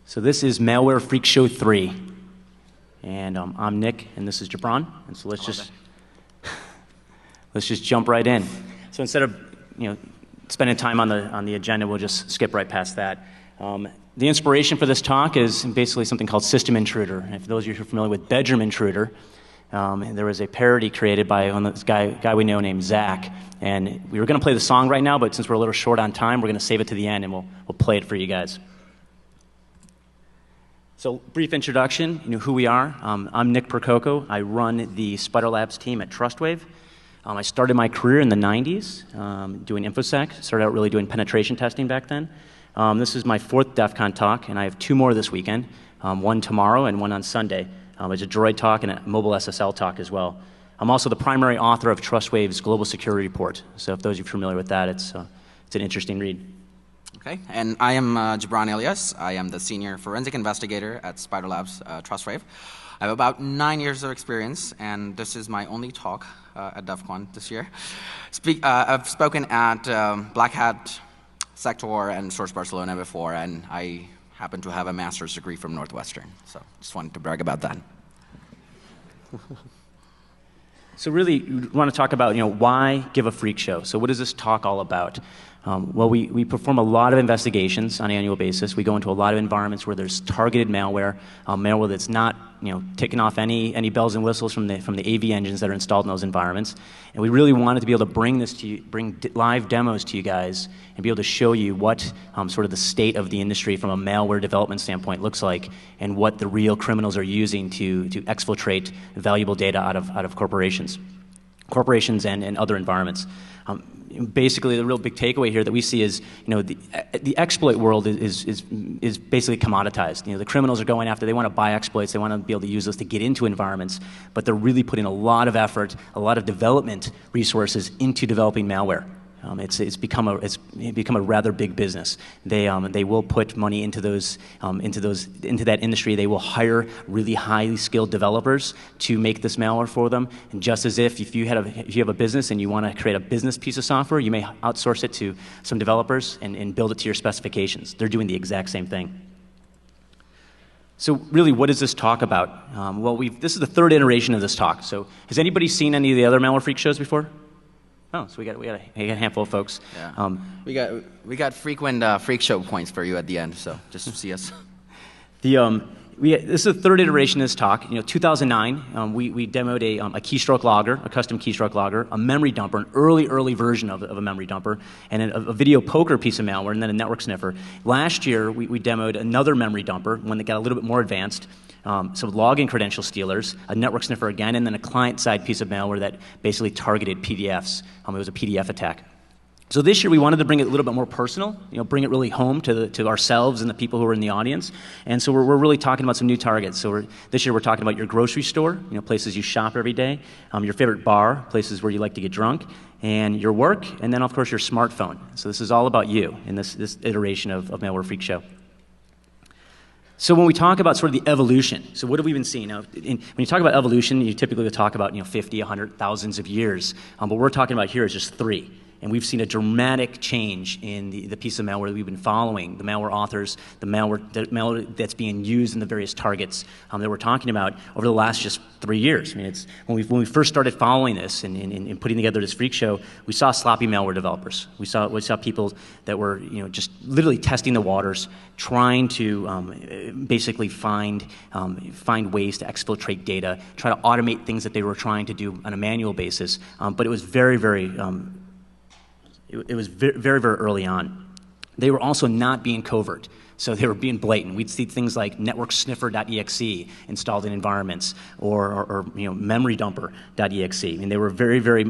So this is Malware Freak Show 3. And I'm Nick, and this is Jibran. And so let's just jump right in. So instead of spending time on the agenda, we'll just skip right past that. The inspiration for this talk is basically something called System Intruder. And for those of you who are familiar with Bedroom Intruder, there was a parody created by this guy we know named Zach. And we were going to play the song right now, but since we're a little short on time, we're going to save it to the end, and we'll play it for you guys. So, brief introduction, who we are. I'm Nick Percoco. I run the Spider Labs team at Trustwave. I started my career in the 90s doing InfoSec. Started out really doing penetration testing back then. This is my 4th DEF CON talk, and I have 2 more this weekend, one tomorrow and one on Sunday. It's a Droid talk and a mobile SSL talk as well. I'm also the primary author of Trustwave's Global Security Report. So if those of you are familiar with that, it's an interesting read. Okay, and I am Jibran Ilyas. I am the senior forensic investigator at Spider Labs Trustwave. I have about 9 years of experience, and this is my only talk at DEF CON this year. I've spoken at Black Hat, Sector, and Source Barcelona before, and I happen to have a master's degree from Northwestern. So just wanted to brag about that. So really, we want to talk about why give a freak show. So what is this talk all about? Well, we perform a lot of investigations on an annual basis. We go into a lot of environments where there's targeted malware, malware that's not taking off any bells and whistles from the AV engines that are installed in those environments. And we really wanted to be able to bring this to you, bring live demos to you guys, and be able to show you what sort of the state of the industry from a malware development standpoint looks like, and what the real criminals are using to exfiltrate valuable data out of corporations and other environments. Basically, the real big takeaway here that we see is, the exploit world is basically commoditized. The criminals are going after, they want to buy exploits, they want to be able to use those to get into environments, but they're really putting a lot of effort, a lot of development resources into developing malware. It's become a rather big business. They will put money into that industry. They will hire really highly skilled developers to make this malware for them. And just as if you have a business and you want to create a business piece of software, you may outsource it to some developers and build it to your specifications. They're doing the exact same thing. So really, what is this talk about? Well, this is the 3rd iteration of this talk. So has anybody seen any of the other Malware Freak shows before? Oh, so we got a handful of folks. Yeah. We got frequent freak show points for you at the end, so just see us. This is the 3rd iteration of this talk. 2009, we demoed a keystroke logger, a custom keystroke logger, a memory dumper, an early version of a memory dumper, and a video poker piece of malware, and then a network sniffer. Last year, we demoed another memory dumper, one that got a little bit more advanced. Some login credential stealers, a network sniffer again, and then a client-side piece of malware that basically targeted PDFs. It was a PDF attack. So this year we wanted to bring it a little bit more personal, bring it really home to ourselves and the people who are in the audience. And so we're really talking about some new targets. So this year we're talking about your grocery store, places you shop every day, your favorite bar, places where you like to get drunk, and your work, and then of course your smartphone. So this is all about you in this iteration of Malware Freak Show. So when we talk about sort of the evolution, so what have we been seeing? Now, when you talk about evolution, you typically will talk about 50, 100, thousands of years. But what we're talking about here is just 3. And we've seen a dramatic change in the piece of malware that we've been following, the malware authors, the malware that's being used in the various targets that we're talking about over the last just 3 years. I mean, when we first started following this and putting together this freak show, we saw sloppy malware developers. We saw people that were just literally testing the waters, trying to basically find ways to exfiltrate data, try to automate things that they were trying to do on a manual basis. But it was very very early on. They were also not being covert, so they were being blatant. We'd see things like networksniffer.exe installed in environments, or memorydumper.exe. I mean, they were very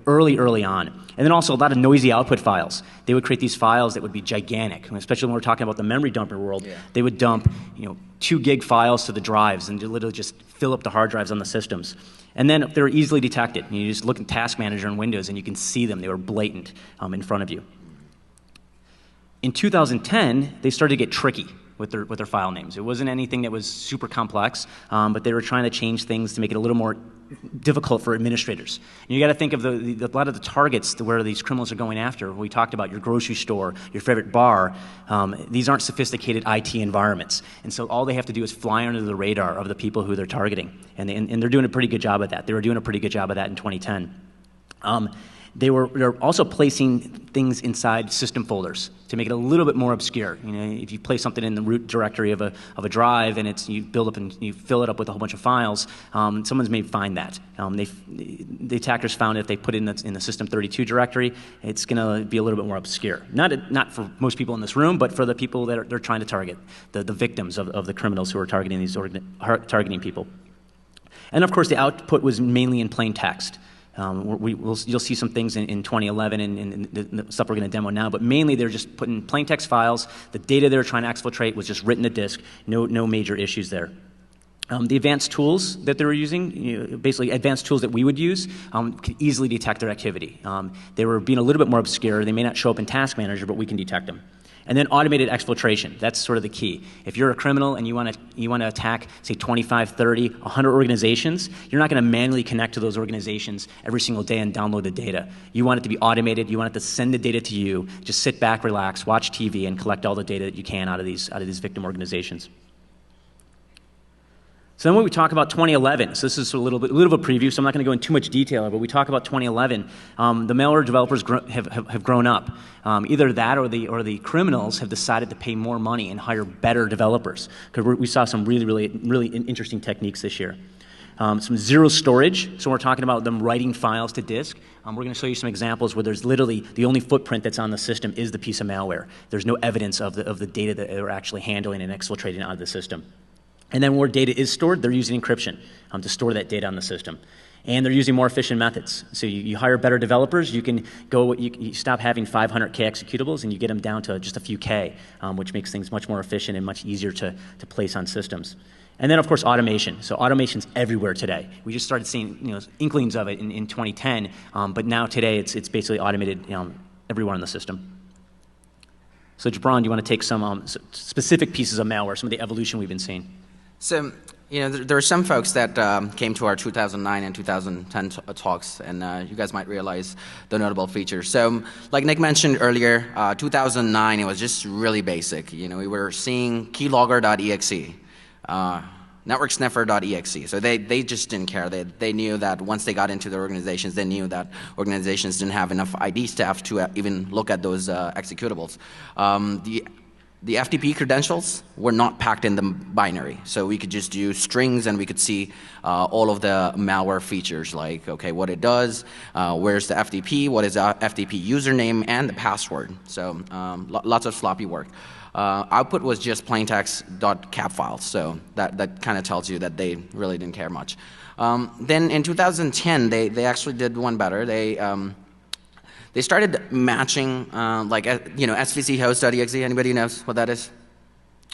early on. And then also a lot of noisy output files. They would create these files that would be gigantic, especially when we're talking about the memory dumper world. Yeah. They would dump 2 gig files to the drives and literally just fill up the hard drives on the systems. And then they were easily detected. You just look at Task Manager in Windows and you can see them. They were blatant in front of you. In 2010, they started to get tricky with their file names. It wasn't anything that was super complex, but they were trying to change things to make it a little more difficult for administrators. And you got to think of a lot of the targets where these criminals are going after. We talked about your grocery store, your favorite bar. These aren't sophisticated IT environments. And so all they have to do is fly under the radar of the people who they're targeting. And they're doing a pretty good job of that. They were doing a pretty good job of that in 2010. They're also placing things inside system folders to make it a little bit more obscure. You know, if you place something in the root directory of a drive and you build up and you fill it up with a whole bunch of files, someone's may find that. The attackers found if they put it in the system32 directory, it's going to be a little bit more obscure. Not for most people in this room, but for the people that they're trying to target, the victims of the criminals who are targeting targeting people. And of course, the output was mainly in plain text. You'll see some things in 2011 and the stuff we're going to demo now, but mainly they're just putting plain text files. The data they're trying to exfiltrate was just written to disk. No major issues there. The advanced tools that they were using, basically advanced tools that we would use, could easily detect their activity. They were being a little bit more obscure. They may not show up in Task Manager, but we can detect them. And then automated exfiltration, that's sort of the key. If you're a criminal and you want to attack, say, 25, 30, 100 organizations, you're not going to manually connect to those organizations every single day and download the data. You want it to be automated. You want it to send the data to you. Just sit back, relax, watch TV, and collect all the data that you can out of these victim organizations. So then when we talk about 2011, so this is a little bit of a preview, so I'm not going to go into too much detail, but we talk about 2011, the malware developers have grown up. Either that or the criminals have decided to pay more money and hire better developers, because we saw some really interesting techniques this year. Some zero storage, so we're talking about them writing files to disk. We're going to show you some examples where there's literally the only footprint that's on the system is the piece of malware. There's no evidence of the data that they're actually handling and exfiltrating out of the system. And then where data is stored, they're using encryption to store that data on the system. And they're using more efficient methods. So you hire better developers, you can go, you stop having 500K executables and you get them down to just a few K, which makes things much more efficient and much easier to place on systems. And then, of course, automation. So automation's everywhere today. We just started seeing inklings of it in 2010, but now today it's basically automated everywhere in the system. So Jibran, do you want to take some specific pieces of malware, some of the evolution we've been seeing? So, there are some folks that came to our 2009 and 2010 talks, and you guys might realize the notable features. So, like Nick mentioned earlier, 2009, it was just really basic. We were seeing keylogger.exe, networksniffer.exe. So they just didn't care. They knew that once they got into their organizations, they knew that organizations didn't have enough ID staff to even look at those executables. The FTP credentials were not packed in the binary, so we could just use strings and we could see all of the malware features, like, okay, what it does, where's the FTP, what is the FTP username, and the password. So lots of sloppy work. Output was just plaintext.cap files, so that kind of tells you that they really didn't care much. Then in 2010, they actually did one better. They started matching, svchost.exe. Anybody knows what that is?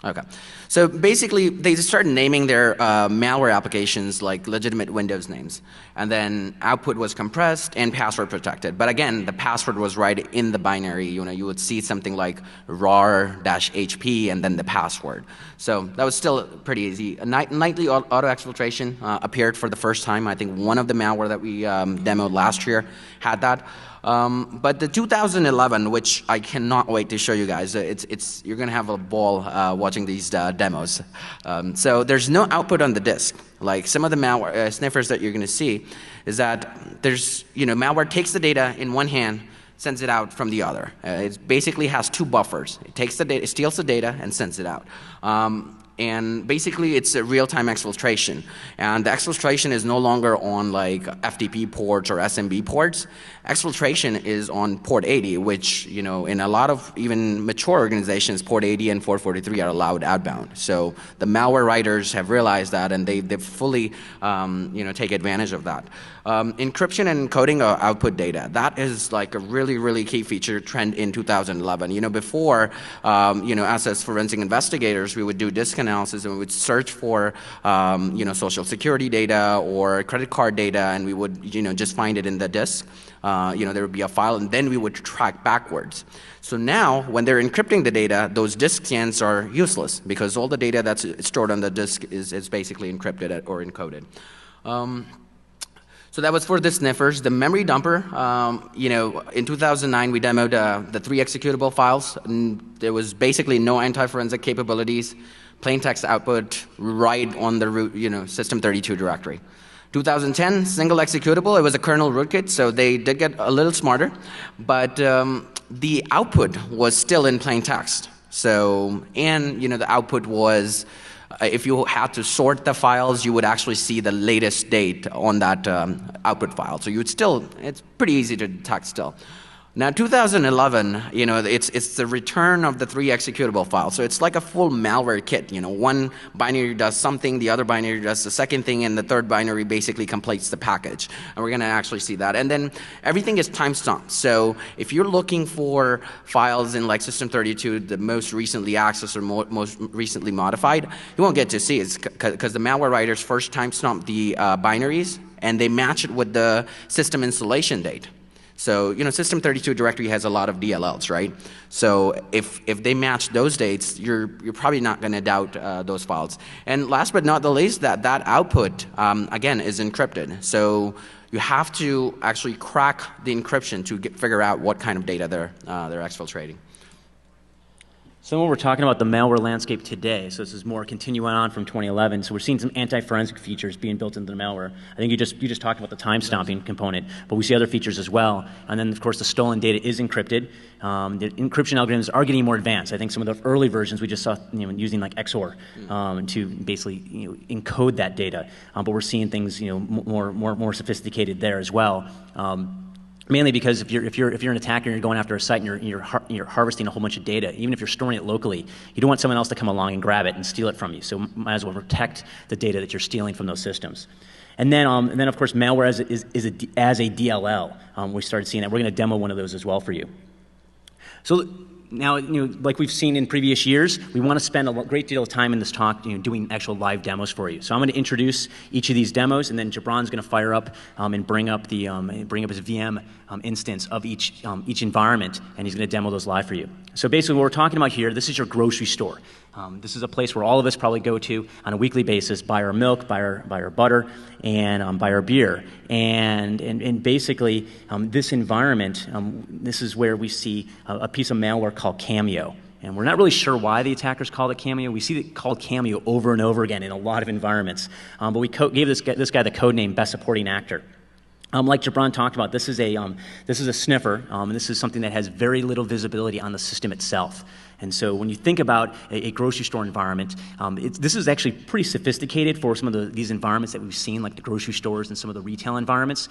Okay. So basically, they just started naming their malware applications like legitimate Windows names. And then output was compressed and password protected. But again, the password was right in the binary. You would see something like rar-hp and then the password. So that was still pretty easy. Nightly auto exfiltration appeared for the first time. I think one of the malware that we demoed last year had that. But the 2011, which I cannot wait to show you guys, you're going to have a ball watching these demos. So there's no output on the disk. Like some of the malware sniffers that you're going to see is that there's, malware takes the data in one hand, sends it out from the other. It basically has two buffers. It takes the data, it steals the data, and sends it out. And basically, it's a real-time exfiltration. And the exfiltration is no longer on like FTP ports or SMB ports. Exfiltration is on port 80, which, in a lot of even mature organizations, port 80 and 443 are allowed outbound. So the malware writers have realized that, and they fully, take advantage of that. Encryption and encoding of output data. That is like a really key feature trend in 2011. Before, us as forensic investigators, we would do disk analysis and we would search for, social security data or credit card data, and we would, just find it in the disk. There would be a file, and then we would track backwards. So now, when they're encrypting the data, those disk scans are useless because all the data that's stored on the disk is basically encrypted or encoded. So that was for the sniffers. The memory dumper, in 2009 we demoed the 3 executable files. And there was basically no anti-forensic capabilities, plain text output right on the root, system32 directory. 2010, single executable. It was a kernel rootkit, so they did get a little smarter, but the output was still in plain text. So, and the output was, if you had to sort the files, you would actually see the latest date on that output file. So you would still, it's pretty easy to detect still. Now 2011, it's the return of the 3 executable files. So it's like a full malware kit. One binary does something, the other binary does the second thing, and the third binary basically completes the package. And we're going to actually see that. And then everything is timestamped. So if you're looking for files in like system32, the most recently accessed or most recently modified, you won't get to see it because the malware writers first timestamp the binaries and they match it with the system installation date. So, system32 directory has a lot of DLLs, right? So if they match those dates, you're probably not going to doubt those files. And last but not the least, that output, again, is encrypted. So you have to actually crack the encryption to figure out what kind of data they're exfiltrating. So when we're talking about the malware landscape today, so this is more continuing on from 2011, so we're seeing some anti-forensic features being built into the malware. I think you just talked about the time stomping component, but we see other features as well. And then, of course, the stolen data is encrypted. The encryption algorithms are getting more advanced. I think some of the early versions we just saw using like XOR to basically encode that data. But we're seeing things more sophisticated there as well. Mainly because if you're an attacker and you're going after a site and you're harvesting a whole bunch of data, even if you're storing it locally, you don't want someone else to come along and grab it and steal it from you. So might as well protect the data that you're stealing from those systems. And then of course malware as a DLL. We started seeing that. We're going to demo one of those as well for you. So now, like we've seen in previous years, we want to spend a great deal of time in this talk doing actual live demos for you. So I'm going to introduce each of these demos, and then Jibran's going to fire up and bring up his VM instance of each environment, and he's going to demo those live for you. So basically what we're talking about here, this is your grocery store. This is a place where all of us probably go to on a weekly basis, buy our milk, buy our butter, and buy our beer. And basically, this environment, this is where we see a piece of malware called Cameo. And we're not really sure why the attackers called it Cameo. We see it called Cameo over and over again in a lot of environments. But we gave this guy the code name Best Supporting Actor. Like Jibran talked about, this is a sniffer, and this is something that has very little visibility on the system itself. And so when you think about a grocery store environment, this is actually pretty sophisticated for some of these environments that we've seen, like the grocery stores and some of the retail environments.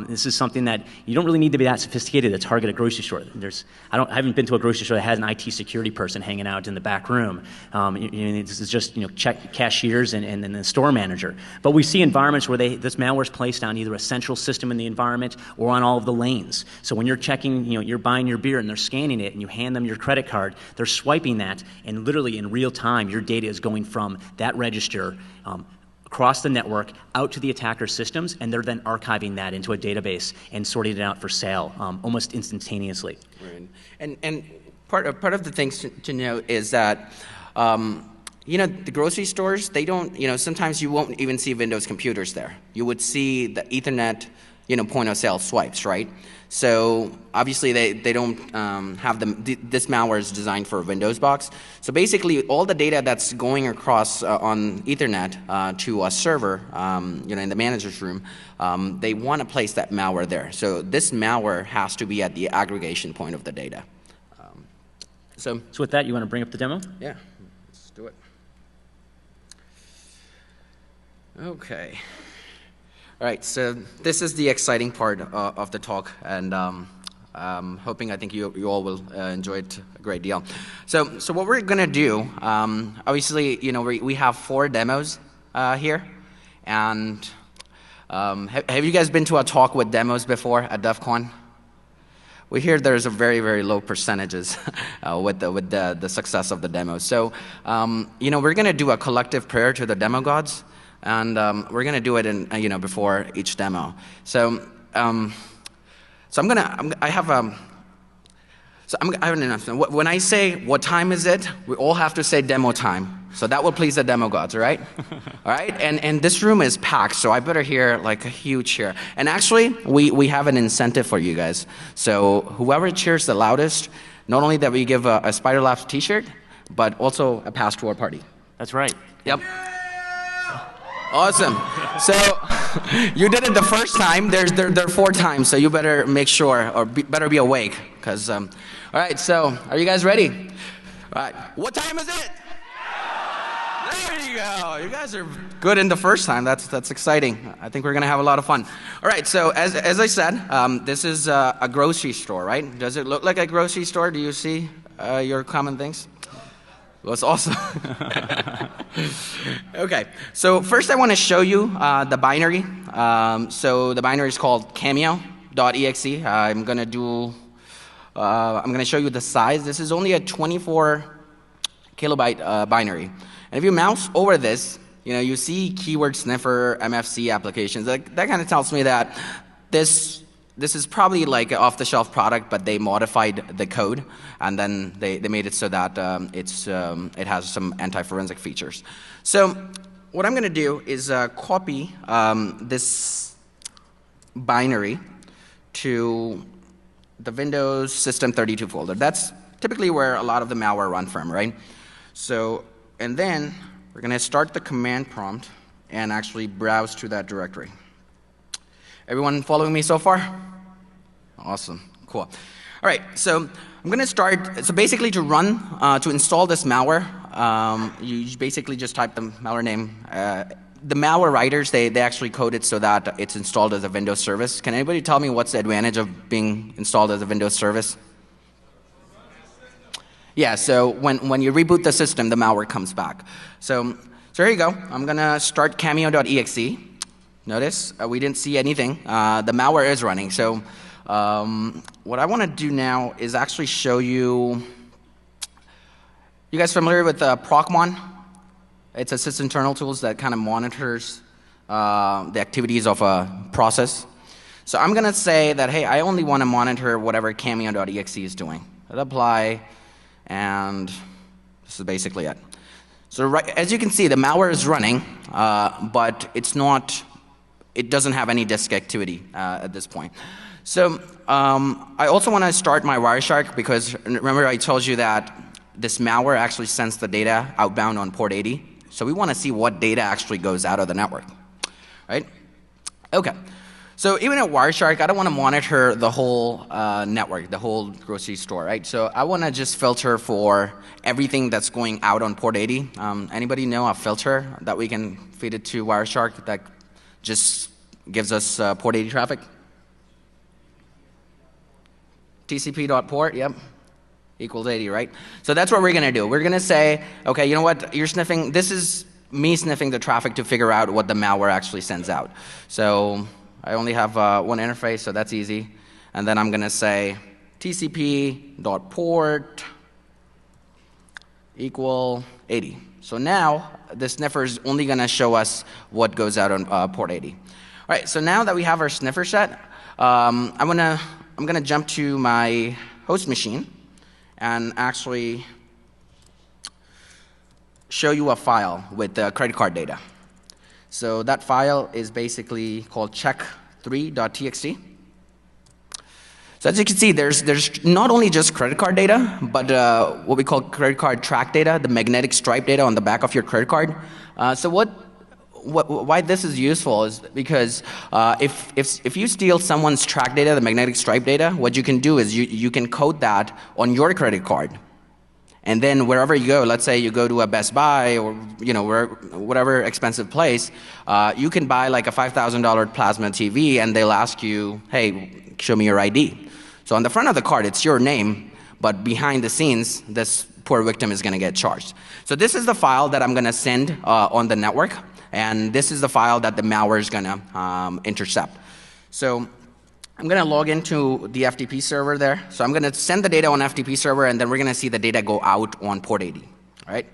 This is something that you don't really need to be that sophisticated to target a grocery store. I haven't been to a grocery store that has an IT security person hanging out in the back room. This is just check cashiers and the store manager. But we see environments where this malware is placed on either a central system in the environment or on all of the lanes. So when you're checking, you're buying your beer and they're scanning it and you hand them your credit card, they're swiping that, and literally in real time, your data is going from that register across the network out to the attacker systems, and they're then archiving that into a database and sorting it out for sale almost instantaneously. Right. And part of the things to note is that the grocery stores, they don't, sometimes you won't even see Windows computers there. You would see the Ethernet, point of sale swipes, right? So obviously they don't have this malware is designed for a Windows box. So basically all the data that's going across on Ethernet to a server, in the manager's room, they want to place that malware there. So this malware has to be at the aggregation point of the data. So with that, you want to bring up the demo? Yeah, let's do it. Okay. All right, so this is the exciting part of the talk, and I think you all will enjoy it a great deal. So what we're going to do, obviously, we have 4 demos here, and have you guys been to a talk with demos before at DEF CON? We hear there's a very, very low percentages with the success of the demos. So, we're going to do a collective prayer to the demo gods. And we're going to do it before each demo. So I have an announcement. When I say what time is it, we all have to say demo time. So that will please the demo gods, all right? All right, and this room is packed, so I better hear like a huge cheer. And actually, we have an incentive for you guys. So whoever cheers the loudest, not only that we give a Spider Labs t-shirt, but also a pass to our party. That's right. Yep. Awesome. So you did it the first time. There are 4 times, so you better make sure, or better be awake. Because, all right, so are you guys ready? All right. What time is it? There you go. You guys are good in the first time. That's exciting. I think we're going to have a lot of fun. All right, so as I said, this is a grocery store, right? Does it look like a grocery store? Do you see your common things? That's awesome. Okay, so first I want to show you the binary. So the binary is called cameo.exe. I'm going to show you the size. This is only a 24 kilobyte binary. And if you mouse over this, you see keyword sniffer, MFC applications. That kind of tells me that this is probably like an off-the-shelf product, but they modified the code, and then they made it so that it has some anti-forensic features. So what I'm going to do is copy this binary to the Windows System 32 folder. That's typically where a lot of the malware run from, right? So, and then we're going to start the command prompt and actually browse to that directory. Everyone following me so far? Awesome, cool. All right, so I'm going to start, so basically to run, to install this malware, you basically just type the malware name. The malware writers, they actually code it so that it's installed as a Windows service. Can anybody tell me what's the advantage of being installed as a Windows service? Yeah, so when you reboot the system, the malware comes back. So here you go. I'm going to start cameo.exe. Notice we didn't see anything. The malware is running. So what I want to do now is actually show you. You guys familiar with Procmon? It's a sysinternal tools that kind of monitors the activities of a process. So I'm going to say that, hey, I only want to monitor whatever cameo.exe is doing. Hit apply, and this is basically it. So as you can see, the malware is running, but it doesn't have any disk activity at this point. So I also want to start my Wireshark because remember I told you that this malware actually sends the data outbound on port 80. So we want to see what data actually goes out of the network, right? Okay. So even at Wireshark, I don't want to monitor the whole network, the whole grocery store, right? So I want to just filter for everything that's going out on port 80. Anybody know a filter that we can feed it to Wireshark that just gives us port 80 traffic? TCP.port, yep, equals 80, right? So that's what we're going to do. We're going to say, okay, you know what, you're sniffing, this is me sniffing the traffic to figure out what the malware actually sends out. So I only have one interface, so that's easy. And then I'm going to say tcp.port equal 80. So now the sniffer is only going to show us what goes out on port 80. All right, so now that we have our sniffer set, I'm going to jump to my host machine and actually show you a file with the credit card data. So that file is basically called check3.txt. So as you can see, there's not only just credit card data, but what we call credit card track data, the magnetic stripe data on the back of your credit card. So why this is useful is because if you steal someone's track data, the magnetic stripe data, what you can do is you can code that on your credit card. And then wherever you go, let's say you go to a Best Buy or whatever expensive place, you can buy like a $5,000 plasma TV and they'll ask you, hey, show me your ID. So on the front of the card, it's your name, but behind the scenes, this poor victim is going to get charged. So this is the file that I'm going to send on the network, and this is the file that the malware is going to intercept. So I'm going to log into the FTP server there. So I'm going to send the data on FTP server, and then we're going to see the data go out on port 80. All right?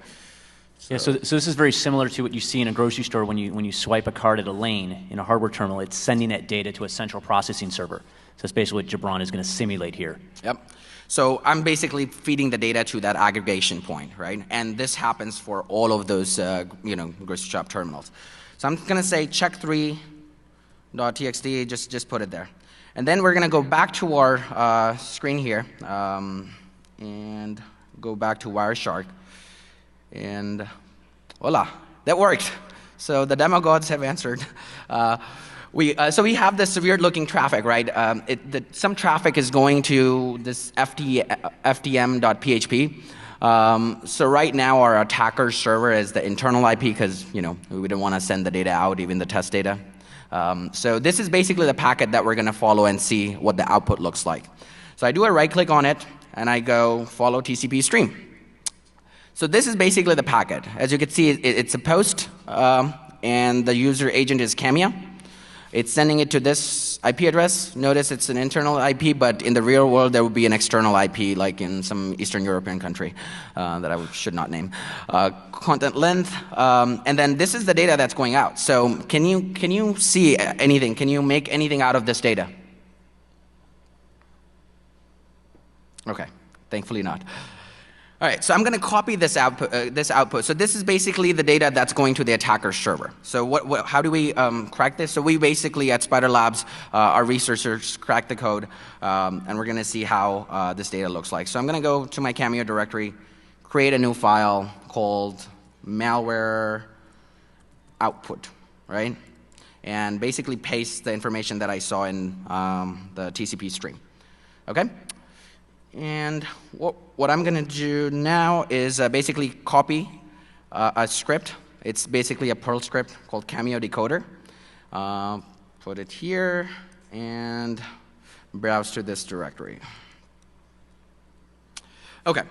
Yeah, so this is very similar to what you see in a grocery store when you swipe a card at a lane in a hardware terminal. It's sending that data to a central processing server. So that's basically what Jibran is going to simulate here. Yep. So I'm basically feeding the data to that aggregation point, right? And this happens for all of those, grocery shop terminals. So I'm going to say check3.txt, just put it there. And then we're going to go back to our screen here and go back to Wireshark. And voila, that worked. So the demo gods have answered. So we have this weird-looking traffic, right? Some traffic is going to this ftm.php. So right now, our attacker server is the internal IP because we don't want to send the data out, even the test data. So this is basically the packet that we're going to follow and see what the output looks like. So I do a right-click on it, and I go follow TCP stream. So this is basically the packet. As you can see, it's a post, and the user agent is Cameo. It's sending it to this IP address. Notice it's an internal IP, but in the real world, there would be an external IP, like in some Eastern European country that I should not name. Content length, and then this is the data that's going out. So can you see anything? Can you make anything out of this data? Okay, thankfully not. All right, so I'm going to copy this output. So this is basically the data that's going to the attacker server. So how do we crack this? So we basically, at Spider Labs, our researchers crack the code, and we're going to see how this data looks like. So I'm going to go to my Cameo directory, create a new file called malware output, right? And basically paste the information that I saw in the TCP stream. Okay? And what I'm going to do now is basically copy a script. It's basically a Perl script called Cameo Decoder. Put it here and browse to this directory. Okay.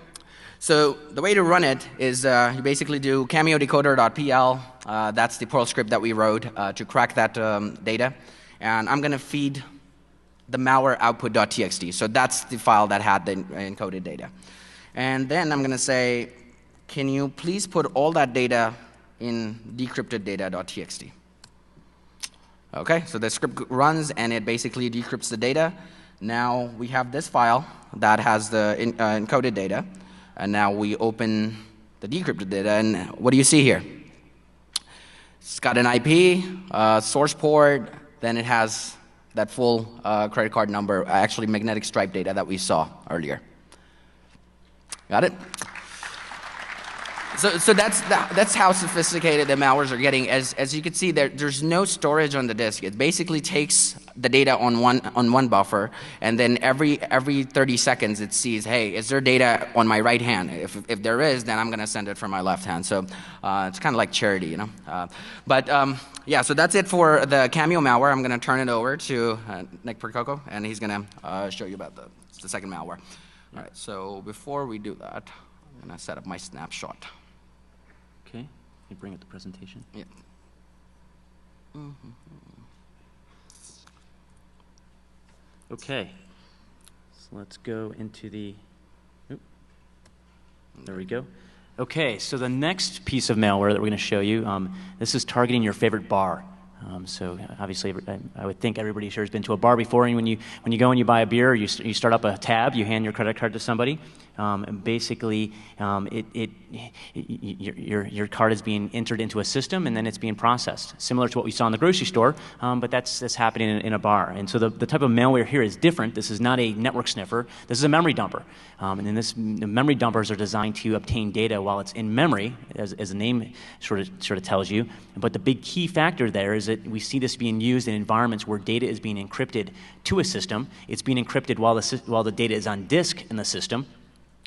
So the way to run it is you basically do cameodecoder.pl. That's the Perl script that we wrote to crack that data. And I'm going to feed the malware output.txt. So that's the file that had the encoded data. And then I'm going to say, can you please put all that data in decrypted data.txt? Okay, so the script runs and it basically decrypts the data. Now we have this file that has the encoded data. And now we open the decrypted data, and what do you see here? It's got an IP, source port, then it has that full credit card number, actually magnetic stripe data that we saw earlier. Got it? So that's how sophisticated the malwares are getting. As you can see, there's no storage on the disk. It basically takes the data on one buffer, and then every 30 seconds it sees, hey, is there data on my right hand? If there is, then I'm going to send it from my left hand. So it's kind of like charity, Yeah, so that's it for the Cameo malware. I'm going to turn it over to Nick Percoco, and he's going to show you about the second malware. All right, so before we do that, I'm going to set up my snapshot. Okay, you bring up the presentation. Yeah. Okay, so let's go into the, there we go. Okay, so the next piece of malware that we're going to show you, this is targeting your favorite bar. So obviously, I would think everybody here has been to a bar before, and when you go and you buy a beer, you start up a tab, you hand your credit card to somebody, and basically your card is being entered into a system, and then it's being processed, similar to what we saw in the grocery store, but that's happening in a bar. And so the type of malware here is different. This is not a network sniffer. This is a memory dumper, and then the memory dumpers are designed to obtain data while it's in memory, as the name sort of tells you. But the big key factor there is that we see this being used in environments where data is being encrypted to a system. It's being encrypted while the data is on disk in the system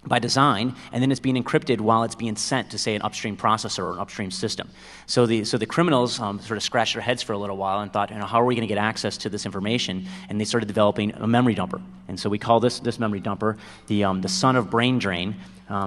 by design, and then it's being encrypted while it's being sent to, say, an upstream processor or an upstream system. So the criminals sort of scratched their heads for a little while and thought, how are we going to get access to this information? And they started developing a memory dumper. And so we call this memory dumper the son of brain drain,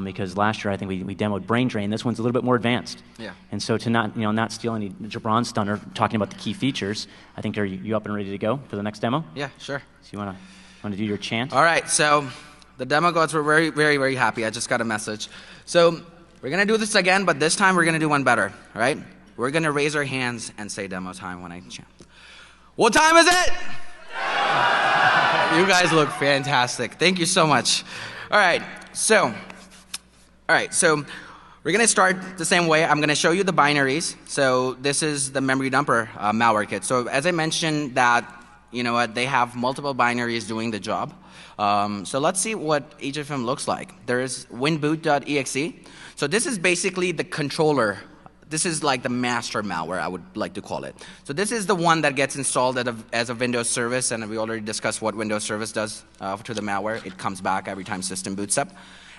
because last year I think we demoed brain drain. This one's a little bit more advanced. Yeah. And so to not steal any Jibran's thunder talking about the key features, I think are you up and ready to go for the next demo? Yeah, sure. So you want to do your chant? All right. So the demo gods were very, very, very happy. I just got a message. So we're going to do this again, but this time we're going to do one better, right? We're going to raise our hands and say demo time when I chant. What time is it? You guys look fantastic. Thank you so much. All right, so we're going to start the same way. I'm going to show you the binaries. So this is the memory dumper malware kit. So as I mentioned that, you know what, they have multiple binaries doing the job. So let's see what each of them looks like. There is winboot.exe. So this is basically the controller. This is like the master malware, I would like to call it. So this is the one that gets installed as a Windows service, and we already discussed what Windows service does to the malware. It comes back every time system boots up.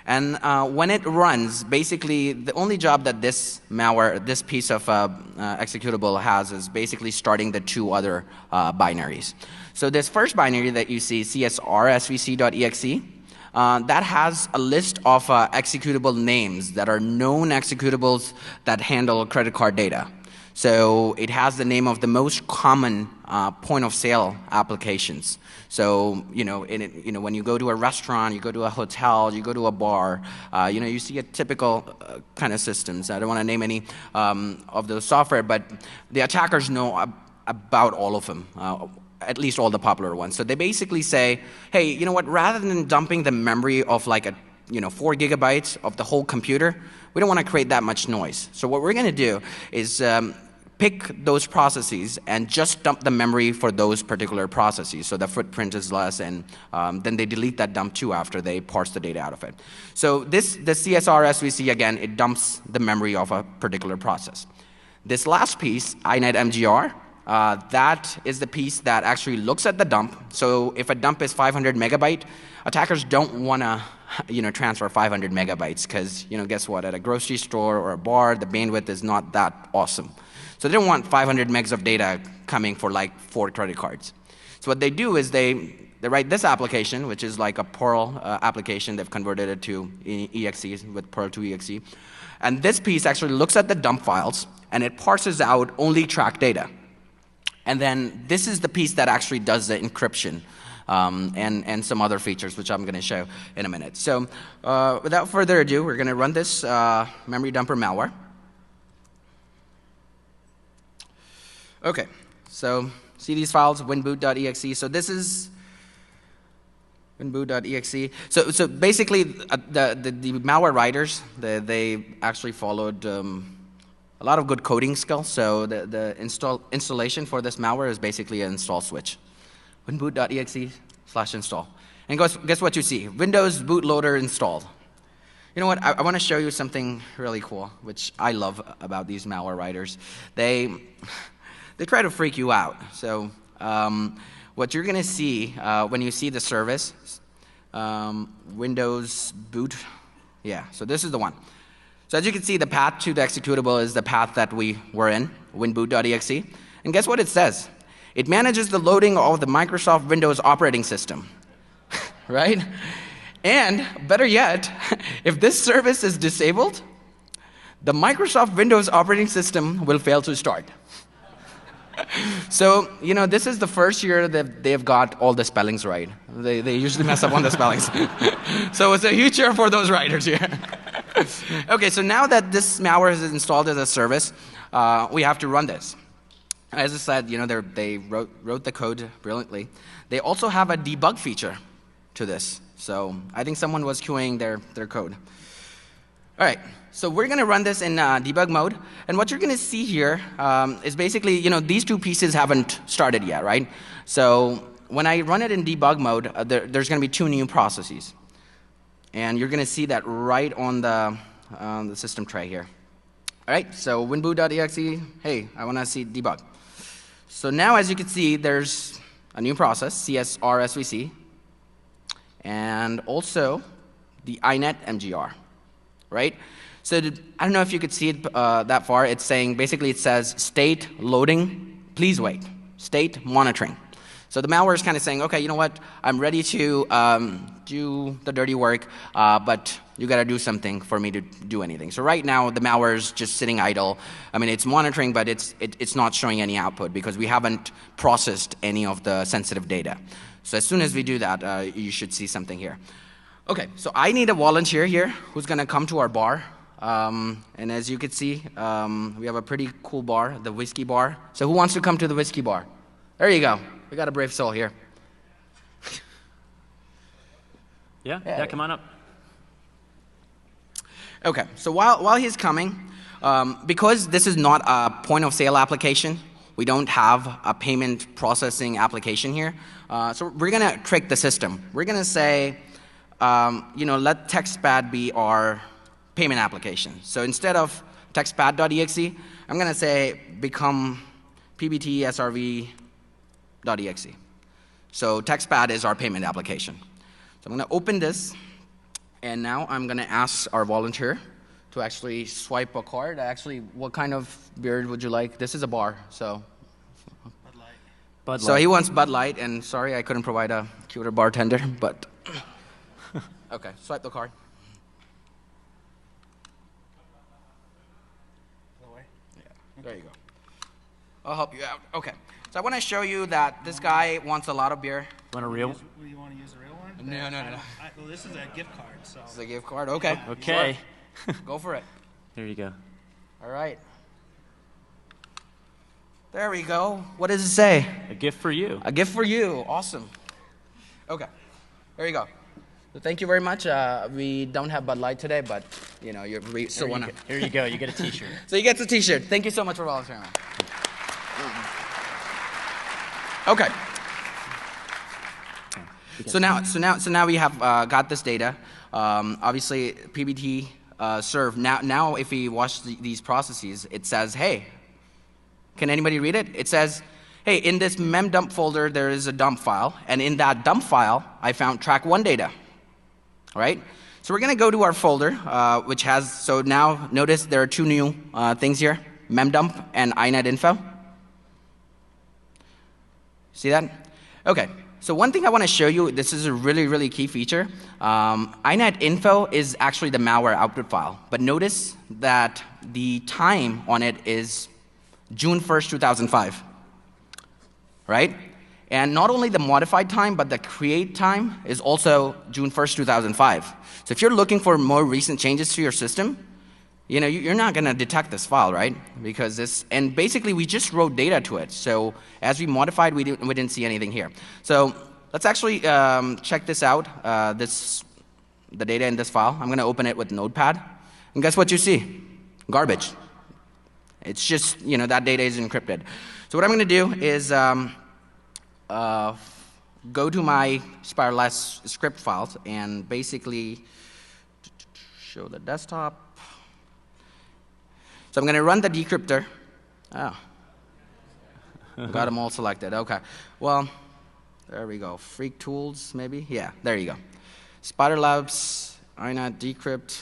And when it runs, basically the only job that this malware, this piece of executable has is basically starting the two other binaries. So this first binary that you see, csrsvc.exe, that has a list of executable names that are known executables that handle credit card data. So it has the name of the most common point of sale applications. So when you go to a restaurant, you go to a hotel, you go to a bar, you see a typical kind of systems. I don't want to name any of those software, but the attackers know about all of them. At least all the popular ones. So they basically say, hey, you know what, rather than dumping the memory of like 4 gigabytes of the whole computer, we don't want to create that much noise. So what we're going to do is pick those processes and just dump the memory for those particular processes. So the footprint is less, and then they delete that dump too after they parse the data out of it. So the CSR SVC, again, it dumps the memory of a particular process. This last piece, inet MGR, that is the piece that actually looks at the dump. So if a dump is 500 megabyte, attackers don't want to transfer 500 megabytes because, guess what? At a grocery store or a bar, the bandwidth is not that awesome. So they don't want 500 megs of data coming for like 4 credit cards. So what they do is they write this application, which is like a Perl application. They've converted it to exe with Perl 2 exe. And this piece actually looks at the dump files, and it parses out only track data. And then this is the piece that actually does the encryption and some other features, which I'm going to show in a minute. So without further ado, we're going to run this memory dumper malware. OK, so see these files, winboot.exe. So this is winboot.exe. So basically, the malware writers, they actually followed a lot of good coding skills. So the installation for this malware is basically an install switch. winboot.exe/install. And guess what you see? Windows bootloader installed. You know what? I want to show you something really cool, which I love about these malware writers. They try to freak you out. So what you're going to see when you see the service, Windows boot, yeah, so this is the one. So as you can see, the path to the executable is the path that we were in, winboot.exe. And guess what it says? It manages the loading of the Microsoft Windows operating system, right? And better yet, if this service is disabled, the Microsoft Windows operating system will fail to start. So, this is the first year that they've got all the spellings right. They usually mess up on the spellings. So it's a huge year for those writers here. OK, so now that this malware is installed as a service, we have to run this. As I said, they wrote the code brilliantly. They also have a debug feature to this. So I think someone was queuing their code. All right, so we're going to run this in debug mode. And what you're going to see here is basically, these two pieces haven't started yet, right? So when I run it in debug mode, there's going to be 2 new processes. And you're going to see that right on the system tray here. All right, so winboot.exe, hey, I want to see debug. So now, as you can see, there's a new process, csrsvc, and also the inet mgr. Right? So I don't know if you could see it that far. It's saying, basically it says state loading, please wait, state monitoring. So the malware is kind of saying, okay, you know what, I'm ready to do the dirty work, but you got to do something for me to do anything. So right now the malware is just sitting idle. I mean, it's monitoring, but it's not showing any output because we haven't processed any of the sensitive data. So as soon as we do that, you should see something here. Okay, so I need a volunteer here who's going to come to our bar. And as you can see, we have a pretty cool bar, the whiskey bar. So who wants to come to the whiskey bar? There you go. We got a brave soul here. Yeah, come on up. Okay, so while he's coming, because this is not a point of sale application, we don't have a payment processing application here. So we're gonna trick the system. We're gonna say, let textpad be our payment application. So instead of textpad.exe, I'm gonna say become pbtsrv.exe. So textpad is our payment application. So I'm gonna open this. And now I'm going to ask our volunteer to actually swipe a card. Actually, what kind of beer would you like? This is a bar, so. Bud Light. Bud Light. So he wants Bud Light, and sorry I couldn't provide a cuter bartender, but. Okay, swipe the card. Yeah, there you go. I'll help you out. Okay, so I want to show you that this guy wants a lot of beer. Want a real? You want to use the real one? No. Well, this is a gift card, so. This is a gift card. Okay. Okay. Sure. Go for it. There you go. All right. There we go. What does it say? A gift for you. A gift for you. Awesome. Okay. There you go. So thank you very much. We don't have Bud Light today, but we still want to. Here you go. You get a T-shirt. So you get the T-shirt. Thank you so much for volunteering. Okay. So now we have got this data. Obviously, PBT serve. Now if we watch these processes, it says, hey, can anybody read it? It says, hey, in this memdump folder, there is a dump file. And in that dump file, I found track1 data. All right? So we're going to go to our folder, which has, so now notice there are two new things here, memdump and inetinfo. See that? Okay. So one thing I want to show you, this is a really, really key feature. inetinfo is actually the malware output file. But notice that the time on it is June 1st, 2005. Right? And not only the modified time, but the create time is also June 1st, 2005. So if you're looking for more recent changes to your system, you're not going to detect this file, right? Because and basically we just wrote data to it. So as we modified, we didn't see anything here. So let's actually check this out, the data in this file. I'm going to open it with Notepad. And guess what you see? Garbage. It's just, that data is encrypted. So what I'm going to do is go to my Spiraless script files and basically show the desktop. So I'm going to run the decryptor. Oh. Got them all selected. Okay. Well, there we go. Freak tools, maybe? Yeah, there you go. Spider Labs, iNet decrypt.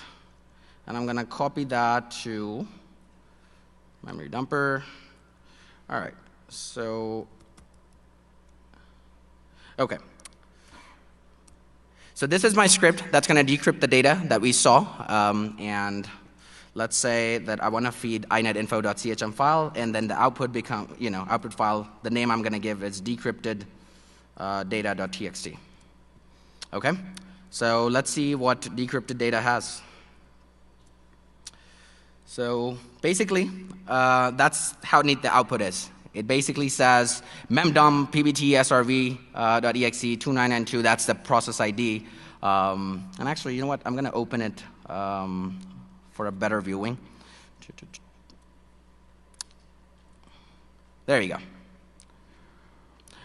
And I'm going to copy that to memory dumper. All right. So, okay. So this is my script that's going to decrypt the data that we saw. And let's say that I want to feed inetinfo.chm file, and then the output output file, the name I'm going to give is decrypted data.txt. Okay? So let's see what decrypted data has. So basically, that's how neat the output is. It basically says memdump pbtsrv.exe 2992, that's the process ID. And actually, you know what? I'm going to open it for a better viewing. There you go. All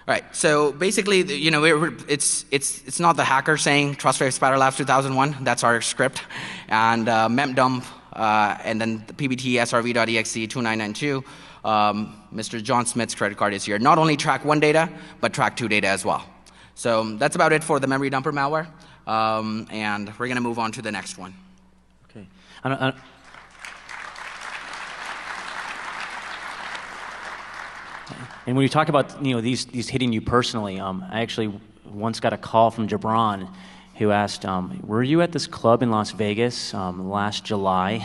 right. So basically, it's not the hacker saying TrustWave Spider Labs 2001. That's our script, and memdump, and then the pbtsrv.exe 2992. Mr. John Smith's credit card is here. Not only track1 data, but track2 data as well. So that's about it for the memory dumper malware, and we're going to move on to the next one. Okay. And when you talk about these hitting you personally, I actually once got a call from Jibran, who asked, "Were you at this club in Las Vegas last July?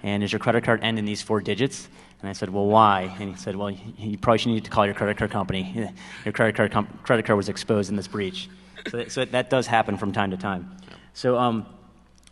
And is your credit card end in these 4 digits?" And I said, "Well, why?" And he said, "Well, you probably should need to call your credit card company. Your credit card was exposed in this breach." So that does happen from time to time. So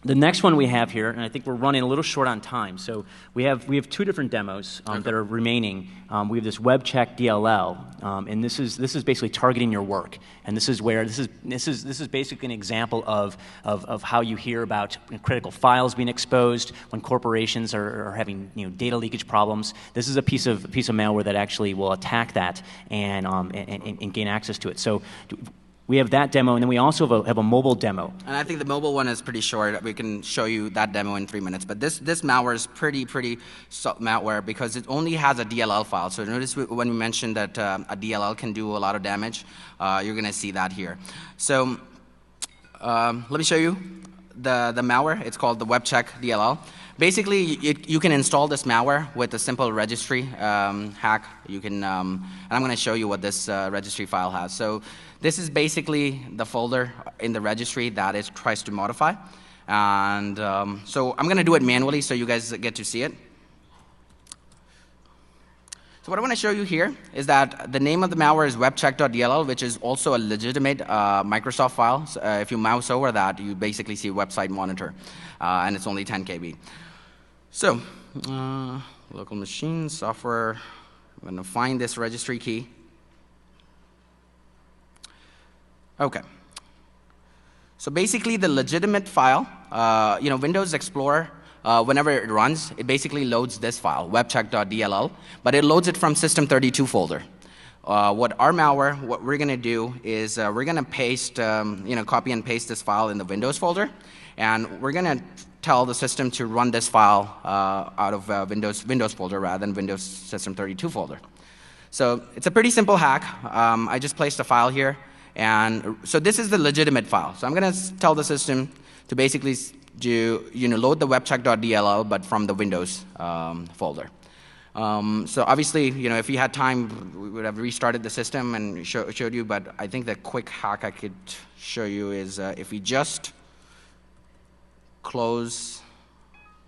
The next one we have here, and I think we're running a little short on time, so we have two different demos that are remaining. We have this web check DLL, and this is basically targeting your work, and this is where this is basically an example of how you hear about critical files being exposed when corporations are having data leakage problems. This is a piece of malware that actually will attack that and gain access to it. So we have that demo, and then we also have a mobile demo. And I think the mobile one is pretty short. We can show you that demo in 3 minutes. But this malware is pretty malware because it only has a DLL file. So notice when we mentioned that a DLL can do a lot of damage, you're going to see that here. So let me show you the malware. It's called the web check DLL. Basically, you can install this malware with a simple registry hack. You can, and I'm going to show you what this registry file has. So this is basically the folder in the registry that it tries to modify. And so I'm going to do it manually so you guys get to see it. So what I want to show you here is that the name of the malware is webcheck.dll, which is also a legitimate Microsoft file. So, if you mouse over that, you basically see website monitor, and it's only 10 KB. So local machine software. I'm going to find this registry key. Okay. So basically, the legitimate file, Windows Explorer. Whenever it runs, it basically loads this file, webcheck.dll, but it loads it from system32 folder. What we're going to do is we're going to paste, copy and paste this file in the Windows folder, and we're going to tell the system to run this file out of Windows folder rather than Windows system32 folder. So it's a pretty simple hack. I just placed a file here, and so this is the legitimate file. So I'm going to tell the system to basically load the webcheck.dll, but from the Windows folder. So obviously, if you had time, we would have restarted the system and showed you. But I think the quick hack I could show you is if we just close,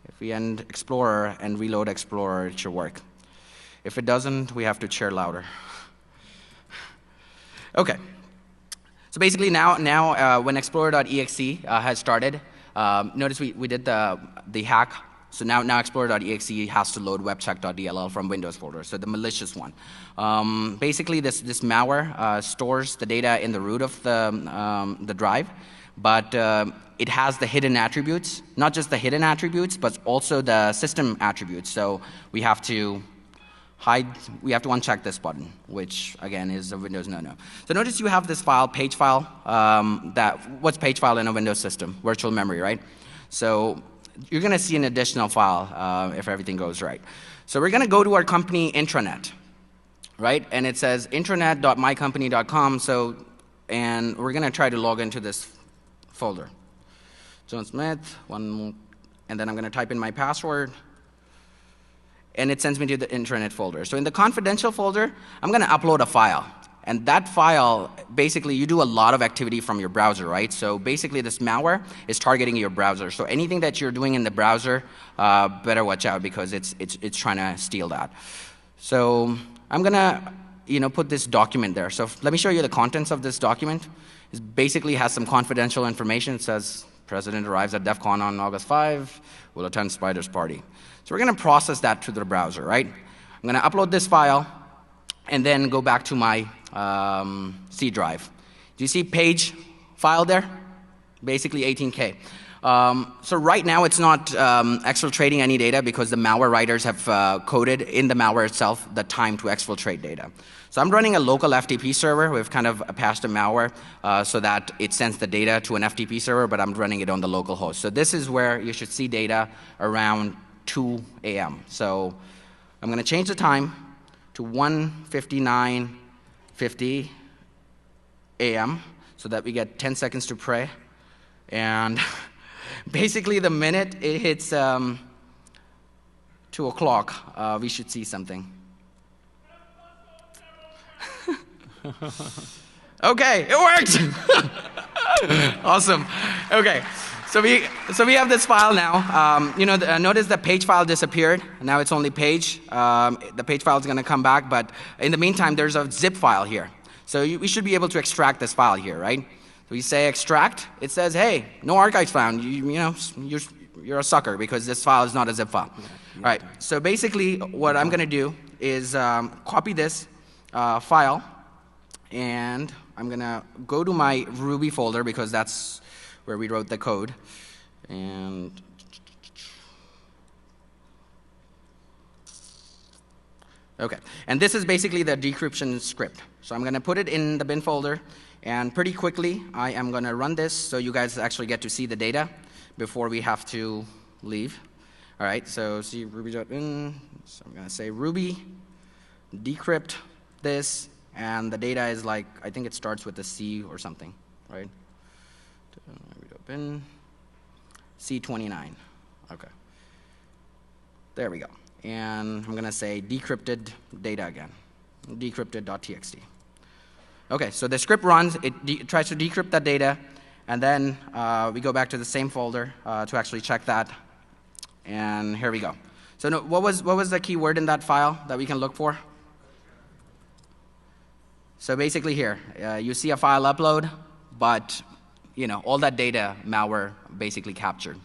if we end Explorer and reload Explorer, it should work. If it doesn't, we have to cheer louder. Okay. So basically now when Explorer.exe has started. Notice we did the hack. So now Explorer.exe has to load webcheck.dll from Windows folder, so the malicious one. Basically, this malware stores the data in the root of the drive, but it has the hidden attributes, not just the hidden attributes, but also the system attributes. So we have to uncheck this button, which again is a Windows no-no. So notice you have this file, page file. What's page file in a Windows system? Virtual memory, right? So you're going to see an additional file if everything goes right. So we're going to go to our company intranet, right? And it says intranet.mycompany.com. And we're going to try to log into this folder. John Smith, and then I'm going to type in my password. And it sends me to the intranet folder. So in the confidential folder, I'm going to upload a file. And that file, basically, you do a lot of activity from your browser, right? So basically, this malware is targeting your browser. So anything that you're doing in the browser, better watch out because it's trying to steal that. So I'm going to put this document there. So let me show you the contents of this document. It basically has some confidential information. It says, President arrives at DEF CON on August 5, will attend Spider's party. So we're going to process that to the browser, right? I'm going to upload this file and then go back to my C drive. Do you see page file there? Basically 18K. So right now it's not exfiltrating any data because the malware writers have coded in the malware itself the time to exfiltrate data. So I'm running a local FTP server. We've kind of passed a malware so that it sends the data to an FTP server, but I'm running it on the local host. So this is where you should see data around 2 a.m. So I'm going to change the time to 1:59:50 a.m. so that we get 10 seconds to pray. And basically, the minute it hits 2 o'clock, we should see something. Okay, it worked! Awesome. Okay. So we have this file now. Notice the page file disappeared. Now it's only page. The page file is going to come back, but in the meantime, there's a zip file here. So we should be able to extract this file here, right? So we say extract. It says, hey, no archives found. You're a sucker because this file is not a zip file. All right. So basically, what I'm going to do is copy this file, and I'm going to go to my Ruby folder because that's where we wrote the code. And okay. And this is basically the decryption script. So I'm going to put it in the bin folder, and pretty quickly I am going to run this so you guys actually get to see the data before we have to leave. All right, so see ruby.in. So I'm going to say ruby decrypt this, and the data is like, I think it starts with a C or something, right? Ruby.bin C29. Okay. There we go. And I'm going to say decrypted data again, decrypted.txt. Okay, so the script runs, it tries to decrypt that data, and then we go back to the same folder to actually check that, and here we go. So no, what was the key word in that file that we can look for? So basically here, you see a file upload, but all that data malware basically captured.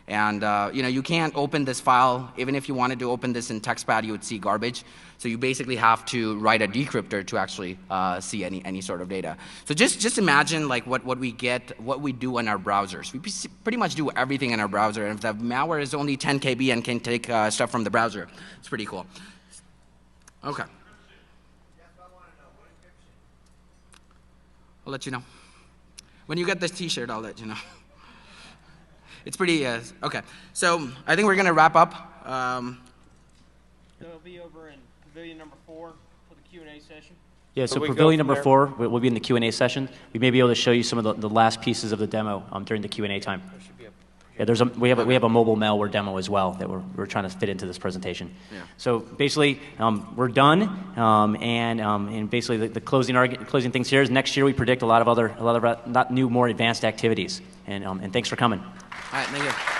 And you can't open this file. Even if you wanted to open this in TextPad, you would see garbage. So you basically have to write a decryptor to actually see any sort of data. So just imagine like what we do in our browsers. We pretty much do everything in our browser. And if the malware is only 10 KB and can take stuff from the browser, it's pretty cool. Okay. I'll let you know. When you get this T-shirt, I'll let you know. It's pretty, okay. So I think we're going to wrap up. They'll be over in pavilion number 4 for the Q&A session. Yeah, so pavilion number 4 will be in the Q&A session. We may be able to show you some of the last pieces of the demo during the Q&A time. Yeah, we have a mobile malware demo as well that we're trying to fit into this presentation. Yeah. So basically, we're done, and basically the closing things here is next year we predict a lot of new, more advanced activities. And thanks for coming. All right, thank you.